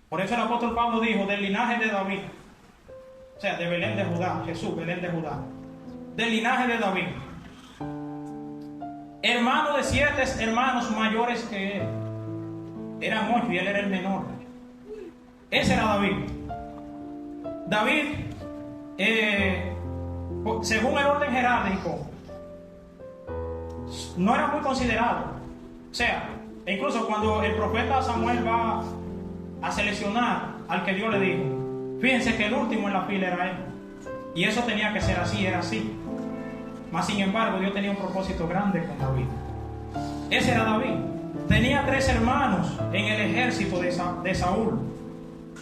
Por eso el apóstol Pablo dijo, del linaje de David, o sea, de Belén de Judá, Jesús, Belén de Judá, del linaje de David, hermano de 7 hermanos mayores que él. Eran 8 y él era el menor. Ese era David. David, según el orden jerárquico, no era muy considerado. O sea, incluso cuando el profeta Samuel va a seleccionar al que Dios le dijo, fíjense que el último en la fila era él. Y eso tenía que ser así, era así. Mas sin embargo, Dios tenía un propósito grande con David. Ese era David. Tenía 3 hermanos en el ejército de Saúl.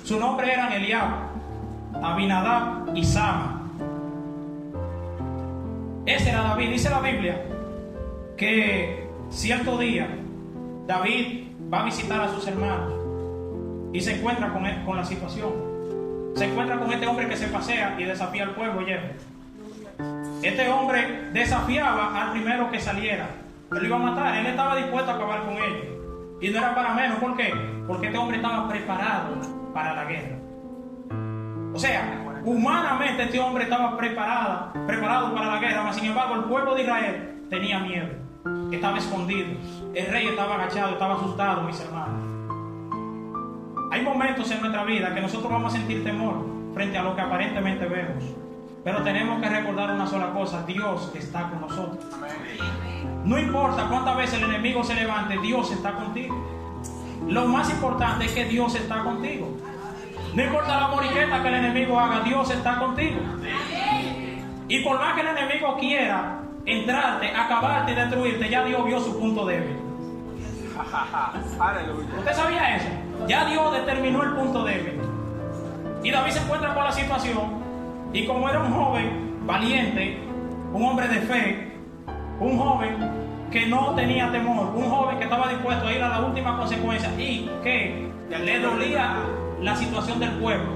Su nombre eran Eliab, Abinadab y Sama. Ese era David. Dice la Biblia que cierto día David va a visitar a sus hermanos y se encuentra con la situación. Se encuentra con este hombre que se pasea y desafía al pueblo. Este hombre desafiaba al primero que saliera. Él lo iba a matar. Él estaba dispuesto a acabar con ellos. Y no era para menos. ¿Por qué? Porque este hombre estaba preparado para la guerra. O sea, humanamente este hombre estaba preparado para la guerra. Mas sin embargo, el pueblo de Israel tenía miedo. Estaba escondido. El rey estaba agachado, estaba asustado, mis hermanos. Hay momentos en nuestra vida que nosotros vamos a sentir temor frente a lo que aparentemente vemos. Pero tenemos que recordar una sola cosa: Dios está con nosotros. No importa cuántas veces el enemigo se levante, Dios está contigo. Lo más importante es que Dios está contigo. No importa la moriqueta que el enemigo haga, Dios está contigo. Y por más que el enemigo quiera entrarte, acabarte y destruirte, ya Dios vio su punto débil. ¿Usted sabía eso? Ya Dios determinó el punto débil. Y David se encuentra con la situación. Y como era un joven valiente, un hombre de fe, un joven que no tenía temor, un joven que estaba dispuesto a ir a la última consecuencia y que le dolía la situación del pueblo.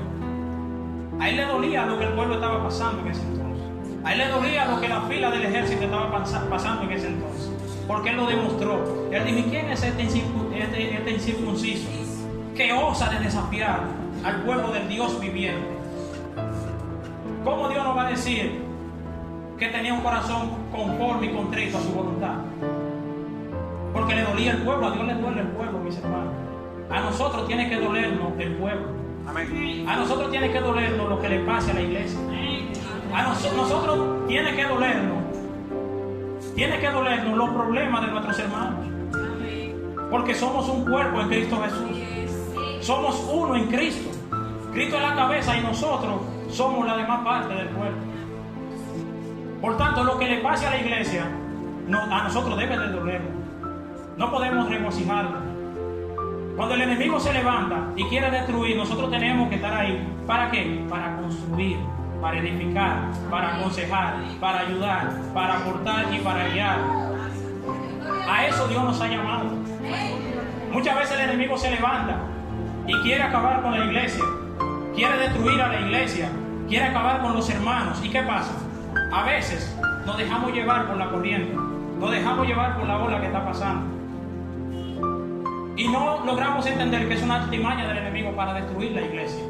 A él le dolía lo que el pueblo estaba pasando en ese entonces. A él le dolía lo que la fila del ejército estaba pasando en ese entonces. Porque él lo demostró. Él dijo: ¿y quién es este incircunciso que osa de desafiar al pueblo del Dios viviente? ¿Cómo Dios nos va a decir que tenía un corazón conforme y contrito a su voluntad? Porque le dolía el pueblo. A Dios le duele el pueblo, mis hermanos. A nosotros tiene que dolernos el pueblo. A nosotros tiene que dolernos lo que le pase a la iglesia. A nosotros tiene que dolernos los problemas de nuestros hermanos. Porque somos un cuerpo en Cristo Jesús. Somos uno en Cristo. Cristo es la cabeza y nosotros somos la demás parte del cuerpo. Por tanto, lo que le pase a la iglesia, a nosotros debe de dolernos. No podemos regocijarnos. Cuando el enemigo se levanta y quiere destruir, nosotros tenemos que estar ahí. ¿Para qué? Para construir, para edificar, para aconsejar, para ayudar, para aportar y para guiar. A eso Dios nos ha llamado. Muchas veces el enemigo se levanta y quiere acabar con la iglesia, quiere destruir a la iglesia, quiere acabar con los hermanos. ¿Y qué pasa? A veces nos dejamos llevar por la corriente, nos dejamos llevar por la ola que está pasando. Y no logramos entender que es una artimaña del enemigo para destruir la iglesia.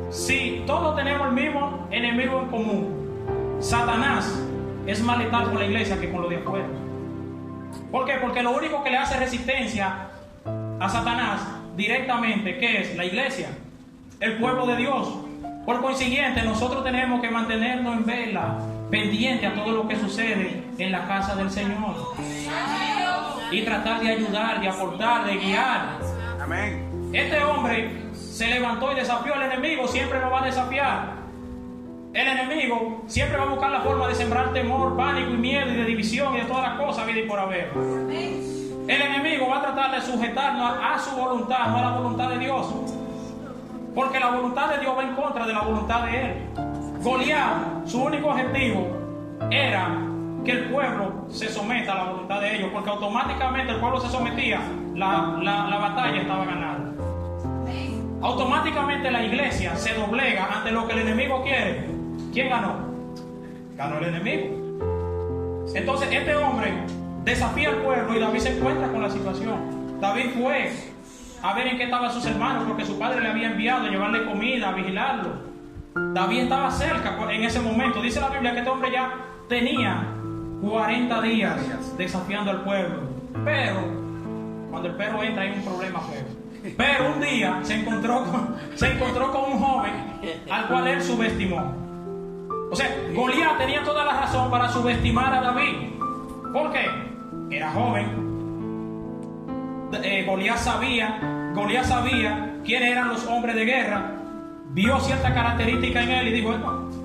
Si todos tenemos el mismo enemigo en común, Satanás es más letal con la iglesia que con lo de afuera. ¿Por qué? Porque lo único que le hace resistencia a Satanás directamente, ¿qué es? La iglesia, el pueblo de Dios. Por consiguiente, nosotros tenemos que mantenernos en vela, pendiente a todo lo que sucede en la casa del Señor. Y tratar de ayudar, de aportar, de guiar. Amén. Este hombre se levantó y desafió al enemigo. Siempre lo va a desafiar. El enemigo siempre va a buscar la forma de sembrar temor, pánico y miedo y de división y de todas las cosas, vida y por haber. El enemigo va a tratar de sujetarnos a su voluntad, no a la voluntad de Dios. Porque la voluntad de Dios va en contra de la voluntad de él. Goliat, su único objetivo era que el pueblo se someta a la voluntad de ellos, porque automáticamente el pueblo se sometía, la batalla estaba ganada. Automáticamente la iglesia se doblega ante lo que el enemigo quiere. ¿Quién ganó? Ganó el enemigo. Entonces este hombre desafía al pueblo y David se encuentra con la situación. David fue a ver en qué estaban sus hermanos, porque su padre le había enviado a llevarle comida, a vigilarlo. David estaba cerca en ese momento. Dice la Biblia que este hombre ya tenía 40 días desafiando al pueblo. Pero cuando el perro entra hay un problema feo. Pero un día se encontró con un joven al cual él subestimó. O sea, Goliat tenía toda la razón para subestimar a David. ¿Por qué? Era joven. Goliat sabía quiénes eran los hombres de guerra. Vio cierta característica en él y dijo: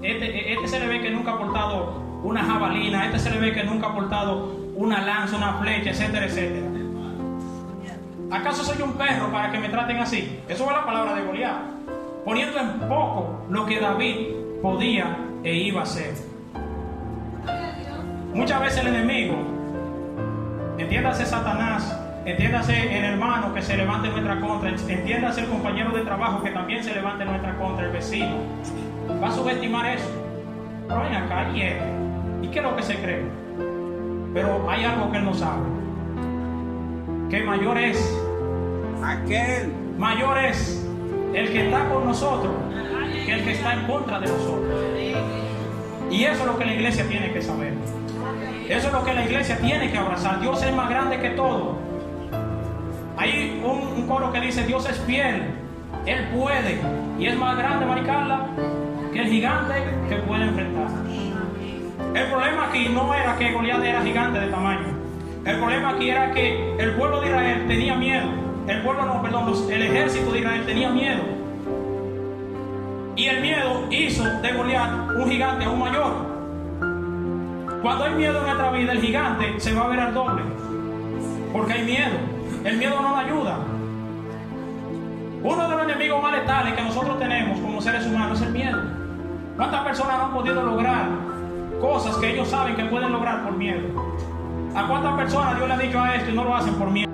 este se le ve que nunca ha portado una jabalina, este se le ve que nunca ha portado una lanza, una flecha, etcétera, etcétera. ¿Acaso soy un perro para que me traten así? Eso es la palabra de Goliat, poniendo en poco lo que David podía e iba a hacer. Muchas veces el enemigo, entiéndase Satanás, entiéndase el hermano que se levante en nuestra contra, entiéndase el compañero de trabajo que también se levante en nuestra contra, el vecino, va a subestimar eso. Pero ven acá, ¿y qué es lo que se cree? Pero hay algo que él no sabe, que mayor es el que está con nosotros que el que está en contra de nosotros. Y eso es lo que la iglesia tiene que saber. Eso es lo que la iglesia tiene que abrazar. Dios es más grande que todo. Hay un coro que dice: Dios es fiel, Él puede, y es más grande, Maricarla, que el gigante que puede enfrentar. El problema aquí no era que Goliat era gigante de tamaño. El problema aquí era que el pueblo de Israel tenía miedo. El ejército de Israel tenía miedo. Y el miedo hizo de Goliat un gigante aún mayor. Cuando hay miedo en nuestra vida, el gigante se va a ver al doble, porque hay miedo. El miedo no nos ayuda. Uno de los enemigos más letales que nosotros tenemos como seres humanos es el miedo. ¿Cuántas personas no han podido lograr cosas que ellos saben que pueden lograr por miedo? ¿A cuántas personas Dios le ha dicho a esto y no lo hacen por miedo?